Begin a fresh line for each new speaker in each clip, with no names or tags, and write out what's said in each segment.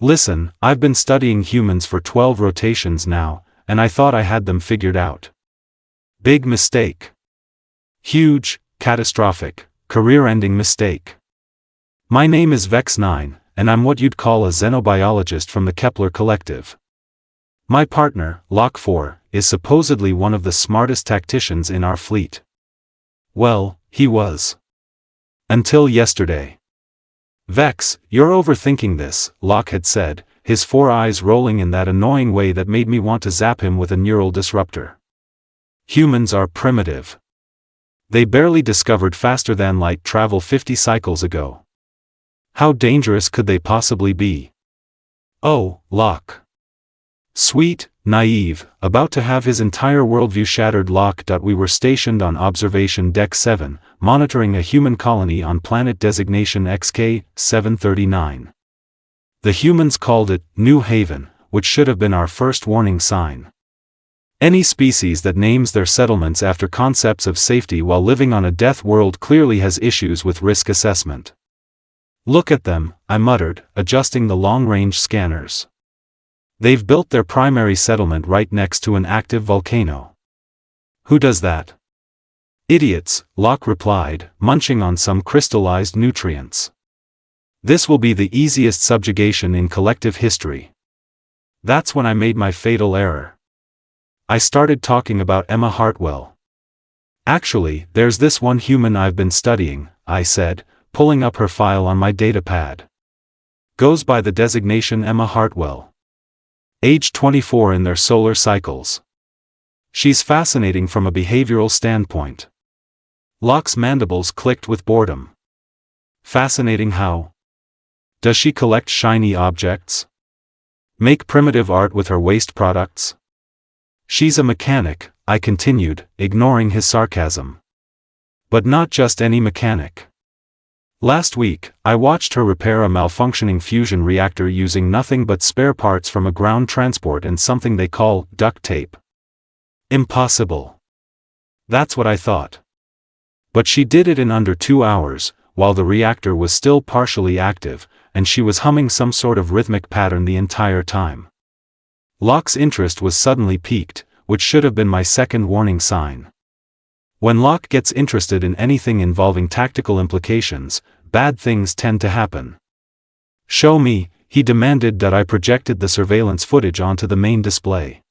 Listen, I've been studying humans for 12 rotations now, and I thought I had them figured out. Big mistake. Huge, catastrophic, career-ending mistake. My name is Vex-Nine, and I'm what you'd call a xenobiologist from the Kepler Collective. My partner, Lok-Four, is supposedly one of the smartest tacticians in our fleet. Well, he was. Until yesterday. Vex, you're overthinking this, Lok had said, his 4 eyes rolling in that annoying way that made me want to zap him with a neural disruptor. Humans are primitive. They barely discovered faster-than-light travel 50 cycles ago. How dangerous could they possibly be? Oh, Lok. Sweet, naive, about to have his entire worldview shattered. We were stationed on Observation Deck 7, monitoring a human colony on planet designation XK-739. The humans called it New Haven, which should have been our first warning sign. Any species that names their settlements after concepts of safety while living on a death world clearly has issues with risk assessment. Look at them, I muttered, adjusting the long-range scanners. They've built their primary settlement right next to an active volcano. Who does that? Idiots, Lok replied, munching on some crystallized nutrients. This will be the easiest subjugation in collective history. That's when I made my fatal error. I started talking about Emma Hartwell. Actually, there's this one human I've been studying, I said, pulling up her file on my datapad. Goes by the designation Emma Hartwell. Age 24 in their solar cycles. She's fascinating from a behavioral standpoint. Lok's mandibles clicked with boredom. Fascinating how? Does she collect shiny objects? Make primitive art with her waste products? She's a mechanic, I continued, ignoring his sarcasm. But not just any mechanic. Last week, I watched her repair a malfunctioning fusion reactor using nothing but spare parts from a ground transport and something they call duct tape. Impossible. That's what I thought. But she did it in under 2 hours, while the reactor was still partially active, and she was humming some sort of rhythmic pattern the entire time. Lok's interest was suddenly piqued, which should have been my second warning sign. When Lok gets interested in anything involving tactical implications, bad things tend to happen. Show me, he demanded that I projected the surveillance footage onto the main display.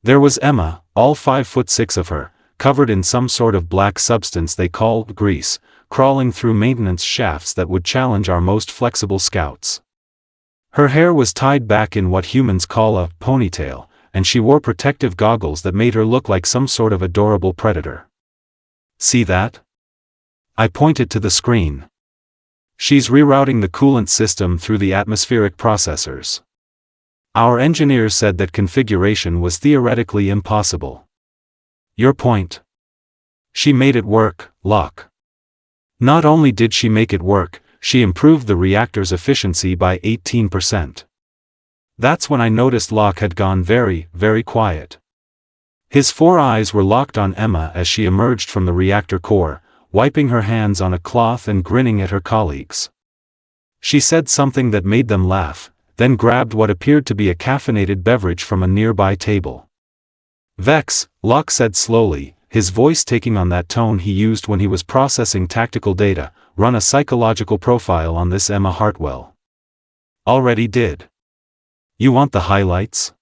There was Emma, all 5'6" of her, covered in some sort of black substance they call grease, crawling through maintenance shafts that would challenge our most flexible scouts. Her hair was tied back in what humans call a ponytail, and she wore protective goggles that made her look like some sort of adorable predator. See that? I pointed to the screen. She's rerouting the coolant system through the atmospheric processors. Our engineers said that configuration was theoretically impossible. Your point? She made it work, Lok. Not only did she make it work, she improved the reactor's efficiency by 18%. That's when I noticed Lok had gone very, very quiet. His 4 eyes were locked on Emma as she emerged from the reactor core, wiping her hands on a cloth and grinning at her colleagues. She said something that made them laugh, then grabbed what appeared to be a caffeinated beverage from a nearby table. Vex, Lok said slowly, his voice taking on that tone he used when he was processing tactical data, run a psychological profile on this Emma Hartwell. Already did. You want the highlights?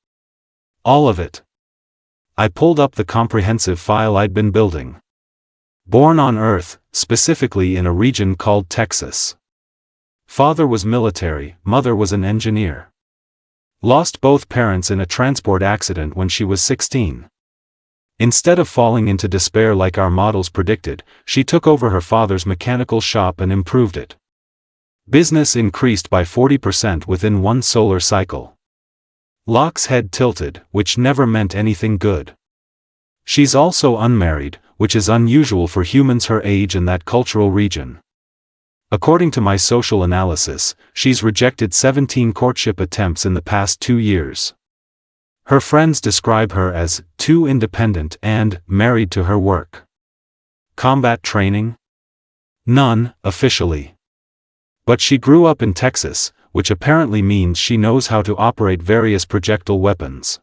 All of it. I pulled up the comprehensive file I'd been building. Born on Earth, specifically in a region called Texas. Father was military, mother was an engineer. Lost both parents in a transport accident when she was 16. Instead of falling into despair like our models predicted, she took over her father's mechanical shop and improved it. Business increased by 40% within 1 solar cycle. Lok's head tilted, which never meant anything good. She's also unmarried, which is unusual for humans her age in that cultural region. According to my social analysis, she's rejected 17 courtship attempts in the past 2 years. Her friends describe her as too independent and married to her work. Combat training? None, officially. But she grew up in Texas, which apparently means she knows how to operate various projectile weapons.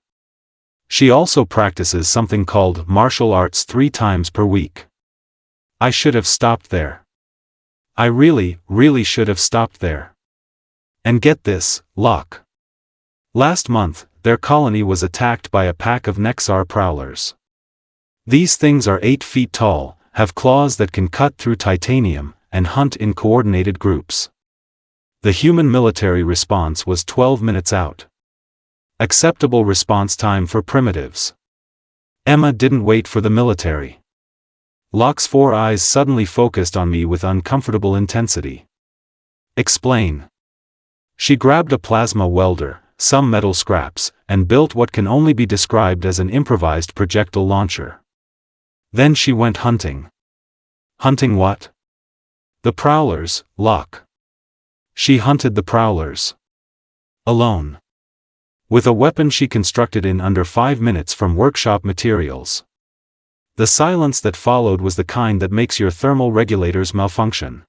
She also practices something called martial arts 3 times per week. I should have stopped there. I really should have stopped there. And get this, Lok. Last month, their colony was attacked by a pack of Nexar prowlers. These things are 8 feet tall, have claws that can cut through titanium, and hunt in coordinated groups. The human military response was 12 minutes out. Acceptable response time for primitives. Emma didn't wait for the military. Lok's 4 eyes suddenly focused on me with uncomfortable intensity. Explain. She grabbed a plasma welder, some metal scraps, and built what can only be described as an improvised projectile launcher. Then she went hunting. Hunting what? The prowlers, Lok. She hunted the prowlers. Alone. With a weapon she constructed in under 5 minutes from workshop materials. The silence that followed was the kind that makes your thermal regulators malfunction.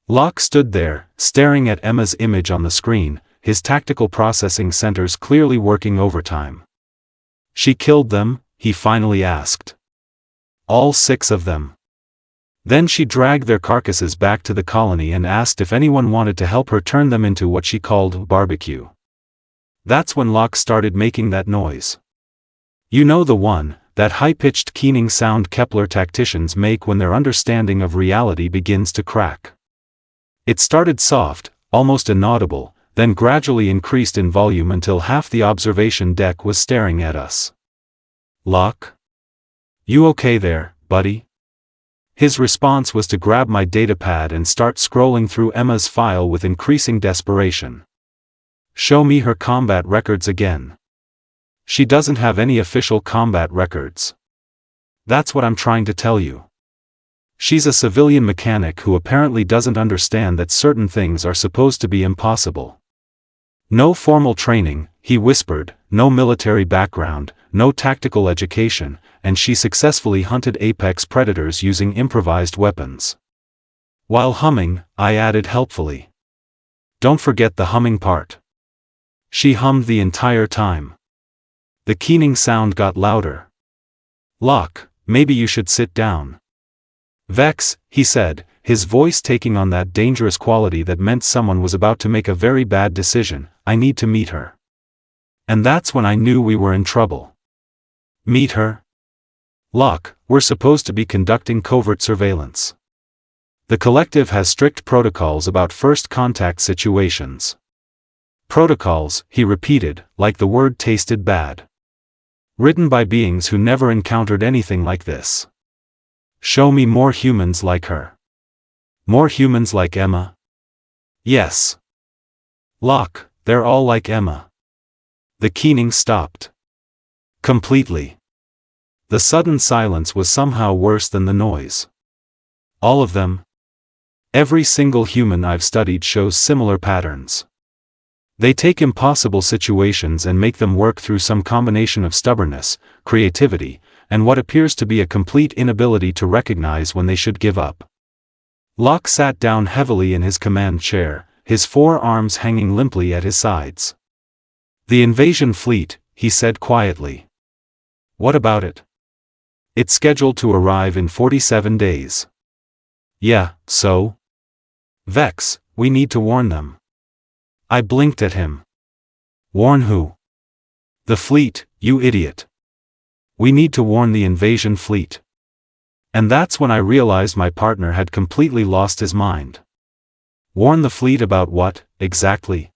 Lok stood there, staring at Emma's image on the screen, his tactical processing centers clearly working overtime. She killed them, he finally asked. All 6 of them. Then she dragged their carcasses back to the colony and asked if anyone wanted to help her turn them into what she called barbecue. That's when Lok started making that noise. You know the one, that high-pitched keening sound Kepler tacticians make when their understanding of reality begins to crack. It started soft, almost inaudible, then gradually increased in volume until half the observation deck was staring at us. Lok? You okay there, buddy? His response was to grab my datapad and start scrolling through Emma's file with increasing desperation. Show me her combat records again. She doesn't have any official combat records. That's what I'm trying to tell you. She's a civilian mechanic who apparently doesn't understand that certain things are supposed to be impossible. No formal training, he whispered, no military background, no tactical education, and she successfully hunted apex predators using improvised weapons. While humming, I added helpfully. Don't forget the humming part. She hummed the entire time. The keening sound got louder. Lok, maybe you should sit down. Vex, he said, his voice taking on that dangerous quality that meant someone was about to make a very bad decision. I need to meet her. And that's when I knew we were in trouble. Meet her? Lok, we're supposed to be conducting covert surveillance. The collective has strict protocols about first contact situations. Protocols, he repeated, like the word tasted bad. Written by beings who never encountered anything like this. Show me more humans like her. More humans like Emma? Yes. Lok, they're all like Emma. The keening stopped. Completely. The sudden silence was somehow worse than the noise. All of them? Every single human I've studied shows similar patterns. They take impossible situations and make them work through some combination of stubbornness, creativity, and what appears to be a complete inability to recognize when they should give up. Lok sat down heavily in his command chair, his 4 arms hanging limply at his sides. The invasion fleet, he said quietly. What about it? It's scheduled to arrive in 47 days. Yeah, so? Vex, we need to warn them. I blinked at him. Warn who? The fleet, you idiot. We need to warn the invasion fleet. And that's when I realized my partner had completely lost his mind. Warn the fleet about what, exactly?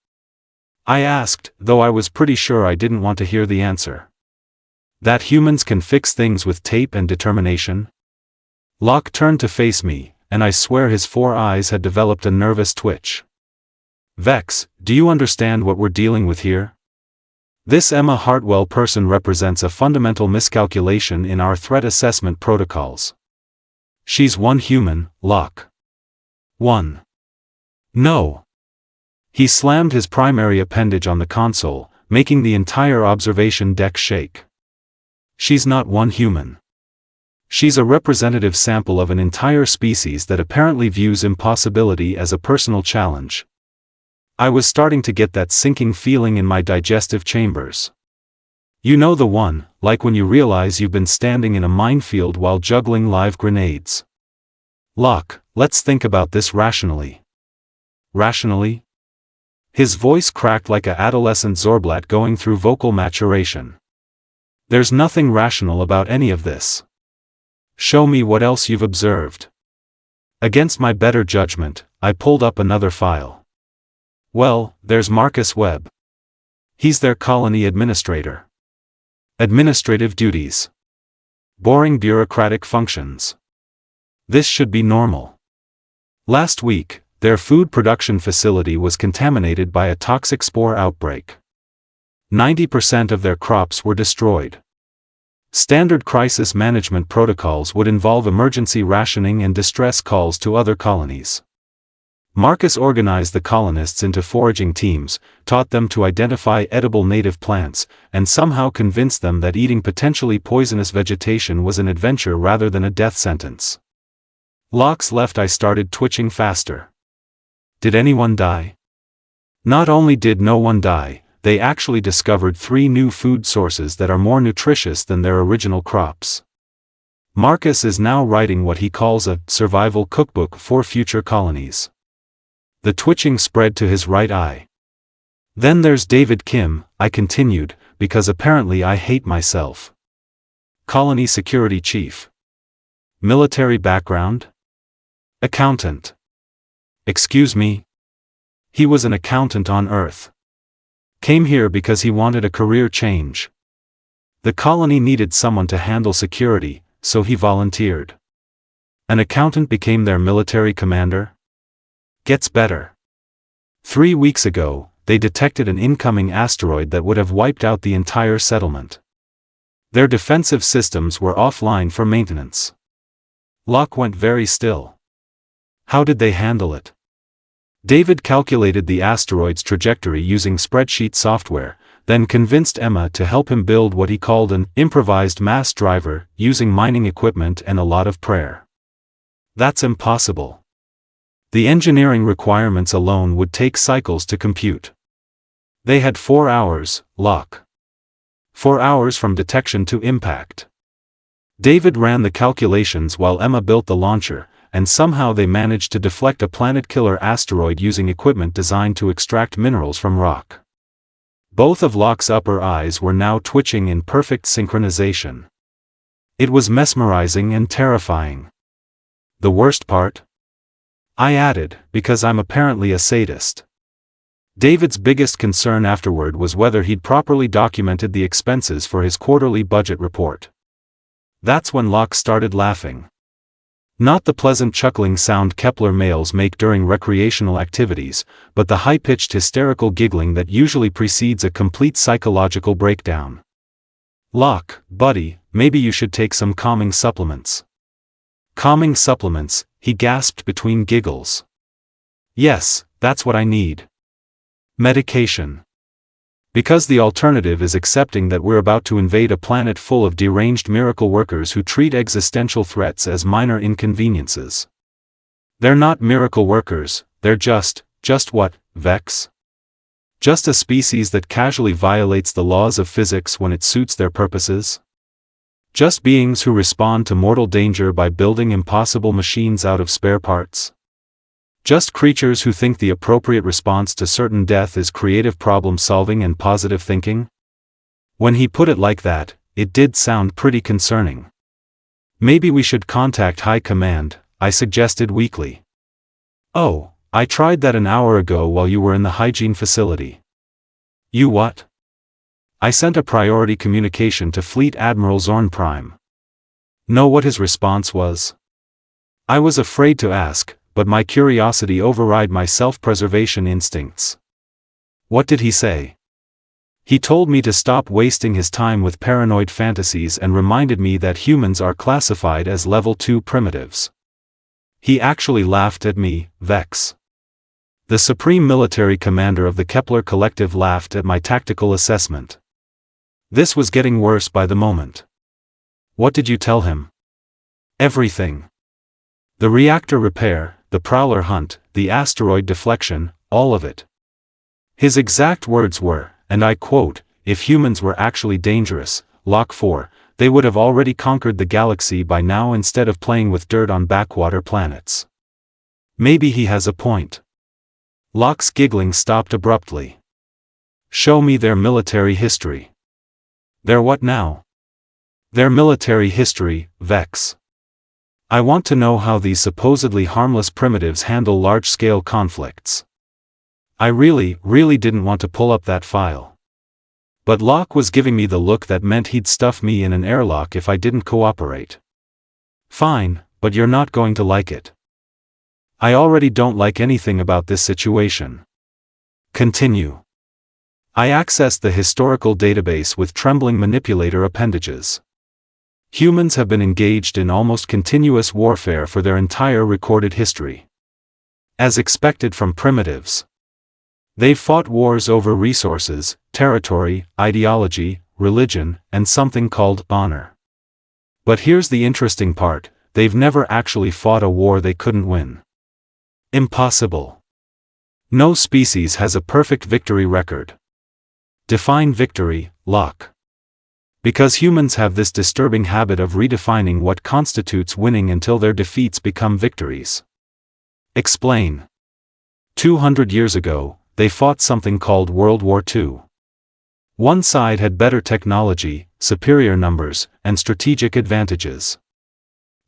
I asked, though I was pretty sure I didn't want to hear the answer. That humans can fix things with tape and determination? Lok turned to face me, and I swear his 4 eyes had developed a nervous twitch. Vex, do you understand what we're dealing with here? This Emma Hartwell person represents a fundamental miscalculation in our threat assessment protocols. She's one human, Lok. One. No. He slammed his primary appendage on the console, making the entire observation deck shake. She's not one human. She's a representative sample of an entire species that apparently views impossibility as a personal challenge. I was starting to get that sinking feeling in my digestive chambers. You know the one, like when you realize you've been standing in a minefield while juggling live grenades. Lok, let's think about this rationally. Rationally? His voice cracked like a adolescent Zorblat going through vocal maturation. There's nothing rational about any of this. Show me what else you've observed. Against my better judgment, I pulled up another file. Well, there's Marcus Webb. He's their colony administrator. Administrative duties. Boring bureaucratic functions. This should be normal. Last week, their food production facility was contaminated by a toxic spore outbreak. 90% of their crops were destroyed. Standard crisis management protocols would involve emergency rationing and distress calls to other colonies. Marcus organized the colonists into foraging teams, taught them to identify edible native plants, and somehow convinced them that eating potentially poisonous vegetation was an adventure rather than a death sentence. Lok's left eye started twitching faster. Did anyone die? Not only did no one die, they actually discovered 3 new food sources that are more nutritious than their original crops. Marcus is now writing what he calls a survival cookbook for future colonies. The twitching spread to his right eye. Then there's David Kim, I continued, because apparently I hate myself. Colony security chief. Military background? Accountant. Excuse me? He was an accountant on Earth. Came here because he wanted a career change. The colony needed someone to handle security, so he volunteered. An accountant became their military commander? Gets better. 3 weeks ago, they detected an incoming asteroid that would have wiped out the entire settlement. Their defensive systems were offline for maintenance. Lok went very still. How did they handle it? David calculated the asteroid's trajectory using spreadsheet software, then convinced Emma to help him build what he called an improvised mass driver, using mining equipment and a lot of prayer. That's impossible. The engineering requirements alone would take cycles to compute. They had 4 hours, Lok. 4 hours from detection to impact. David ran the calculations while Emma built the launcher, and somehow they managed to deflect a planet-killer asteroid using equipment designed to extract minerals from rock. Both of Lok's upper eyes were now twitching in perfect synchronization. It was mesmerizing and terrifying. The worst part? I added, because I'm apparently a sadist. David's biggest concern afterward was whether he'd properly documented the expenses for his quarterly budget report. That's when Lok started laughing. Not the pleasant chuckling sound Kepler males make during recreational activities, but the high-pitched hysterical giggling that usually precedes a complete psychological breakdown. Lok, buddy, maybe you should take some calming supplements. Calming supplements, he gasped between giggles. Yes, that's what I need. Medication. Because the alternative is accepting that we're about to invade a planet full of deranged miracle workers who treat existential threats as minor inconveniences. They're not miracle workers, they're just what, Vex? Just a species that casually violates the laws of physics when it suits their purposes? Just beings who respond to mortal danger by building impossible machines out of spare parts? Just creatures who think the appropriate response to certain death is creative problem-solving and positive thinking? When he put it like that, it did sound pretty concerning. Maybe we should contact High Command, I suggested weakly. Oh, I tried that an hour ago while you were in the hygiene facility. You what? I sent a priority communication to Fleet Admiral Zorn Prime. Know what his response was? I was afraid to ask, but my curiosity override my self-preservation instincts. What did he say? He told me to stop wasting his time with paranoid fantasies and reminded me that humans are classified as level 2 primitives. He actually laughed at me, Vex. The Supreme Military Commander of the Kepler Collective laughed at my tactical assessment. This was getting worse by the moment. What did you tell him? Everything. The reactor repair, the Prowler hunt, the asteroid deflection, all of it. His exact words were, and I quote, "If humans were actually dangerous, Lok-Four, they would have already conquered the galaxy by now instead of playing with dirt on backwater planets." Maybe he has a point. Locke's giggling stopped abruptly. "Show me their military history." "Their what now?" "Their military history, Vex. I want to know how these supposedly harmless primitives handle large-scale conflicts." I really didn't want to pull up that file. But Locke was giving me the look that meant he'd stuff me in an airlock if I didn't cooperate. "Fine, but you're not going to like it." "I already don't like anything about this situation." Continue. I accessed the historical database with trembling manipulator appendages. Humans have been engaged in almost continuous warfare for their entire recorded history. As expected from primitives. They've fought wars over resources, territory, ideology, religion, and something called honor. But here's the interesting part, they've never actually fought a war they couldn't win. Impossible. No species has a perfect victory record. Define victory, Locke. Because humans have this disturbing habit of redefining what constitutes winning until their defeats become victories. Explain. 200 years ago, they fought something called World War II. One side had better technology, superior numbers, and strategic advantages.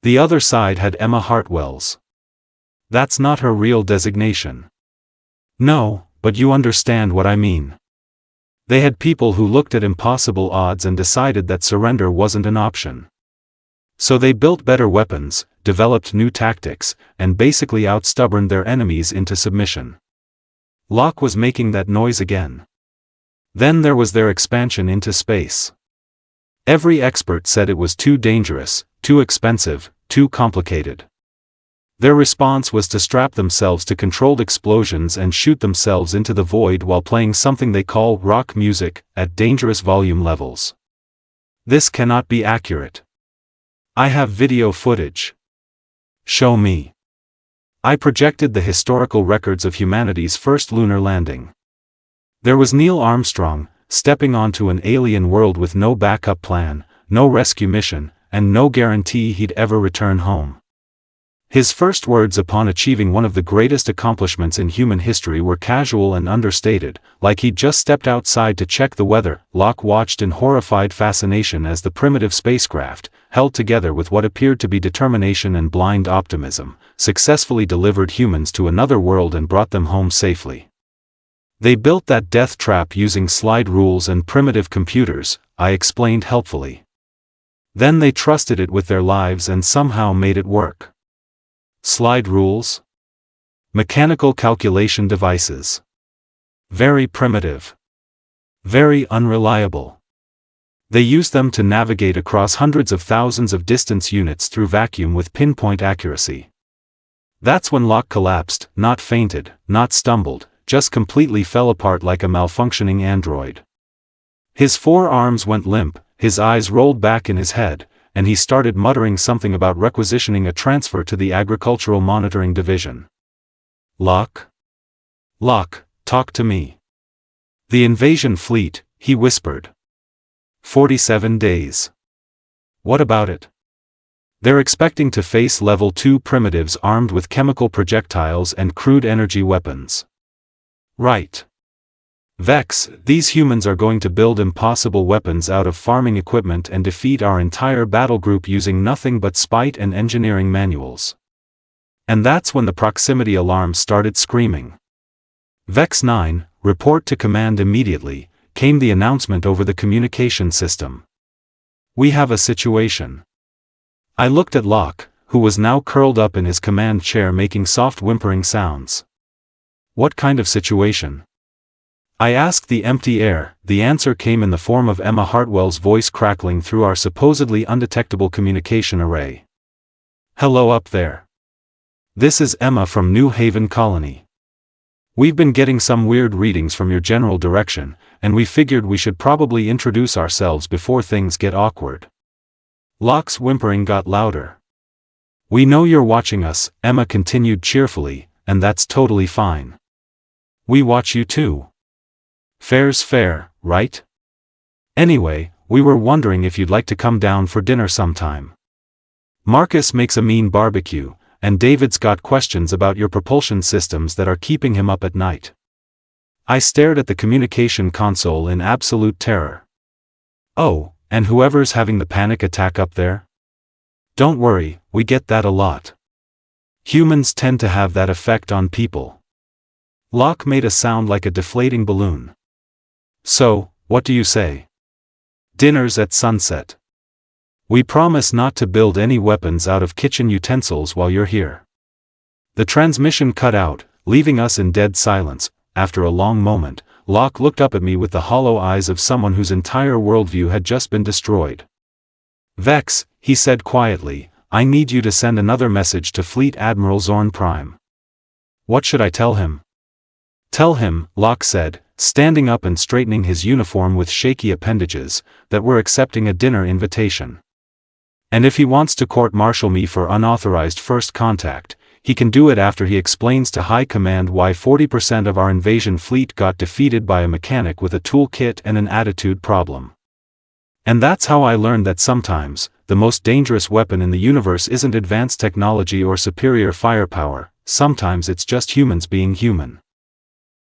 The other side had Emma Hartwell's. That's not her real designation. No, but you understand what I mean. They had people who looked at impossible odds and decided that surrender wasn't an option. So they built better weapons, developed new tactics, and basically outstubborned their enemies into submission. Locke was making that noise again. Then there was their expansion into space. Every expert said it was too dangerous, too expensive, too complicated. Their response was to strap themselves to controlled explosions and shoot themselves into the void while playing something they call rock music, at dangerous volume levels. This cannot be accurate. I have video footage. Show me. I projected the historical records of humanity's first lunar landing. There was Neil Armstrong, stepping onto an alien world with no backup plan, no rescue mission, and no guarantee he'd ever return home. His first words upon achieving one of the greatest accomplishments in human history were casual and understated, like he'd just stepped outside to check the weather. Locke watched in horrified fascination as the primitive spacecraft, held together with what appeared to be determination and blind optimism, successfully delivered humans to another world and brought them home safely. They built that death trap using slide rules and primitive computers, I explained helpfully. Then they trusted it with their lives and somehow made it work. Slide rules? Mechanical calculation devices. Very primitive. Very unreliable. They used them to navigate across hundreds of thousands of distance units through vacuum with pinpoint accuracy. That's when Locke collapsed, not fainted, not stumbled, just completely fell apart like a malfunctioning android. His forearms went limp, his eyes rolled back in his head, and he started muttering something about requisitioning a transfer to the Agricultural Monitoring Division. Locke? Locke, talk to me. The invasion fleet, he whispered. 47 days. What about it? They're expecting to face Level 2 primitives armed with chemical projectiles and crude energy weapons. Right. Vex, these humans are going to build impossible weapons out of farming equipment and defeat our entire battle group using nothing but spite and engineering manuals. And that's when the proximity alarm started screaming. Vex-Nine, report to command immediately, came the announcement over the communication system. We have a situation. I looked at Locke, who was now curled up in his command chair making soft whimpering sounds. What kind of situation? I asked the empty air. The answer came in the form of Emma Hartwell's voice crackling through our supposedly undetectable communication array. Hello up there. This is Emma from New Haven Colony. We've been getting some weird readings from your general direction, and we figured we should probably introduce ourselves before things get awkward. Locke's whimpering got louder. We know you're watching us, Emma continued cheerfully, and that's totally fine. We watch you too. Fair's fair, right? Anyway, we were wondering if you'd like to come down for dinner sometime. Marcus makes a mean barbecue, and David's got questions about your propulsion systems that are keeping him up at night. I stared at the communication console in absolute terror. Oh, and whoever's having the panic attack up there? Don't worry, we get that a lot. Humans tend to have that effect on people. Locke made a sound like a deflating balloon. So, what do you say? Dinner's at sunset. We promise not to build any weapons out of kitchen utensils while you're here. The transmission cut out, leaving us in dead silence. After a long moment, Locke looked up at me with the hollow eyes of someone whose entire worldview had just been destroyed. Vex, he said quietly, I need you to send another message to Fleet Admiral Zorn Prime. What should I tell him? Tell him, Locke said, standing up and straightening his uniform with shaky appendages, that we're accepting a dinner invitation. And if he wants to court-martial me for unauthorized first contact, he can do it after he explains to High Command why 40% of our invasion fleet got defeated by a mechanic with a toolkit and an attitude problem. And that's how I learned that sometimes, the most dangerous weapon in the universe isn't advanced technology or superior firepower, sometimes it's just humans being human.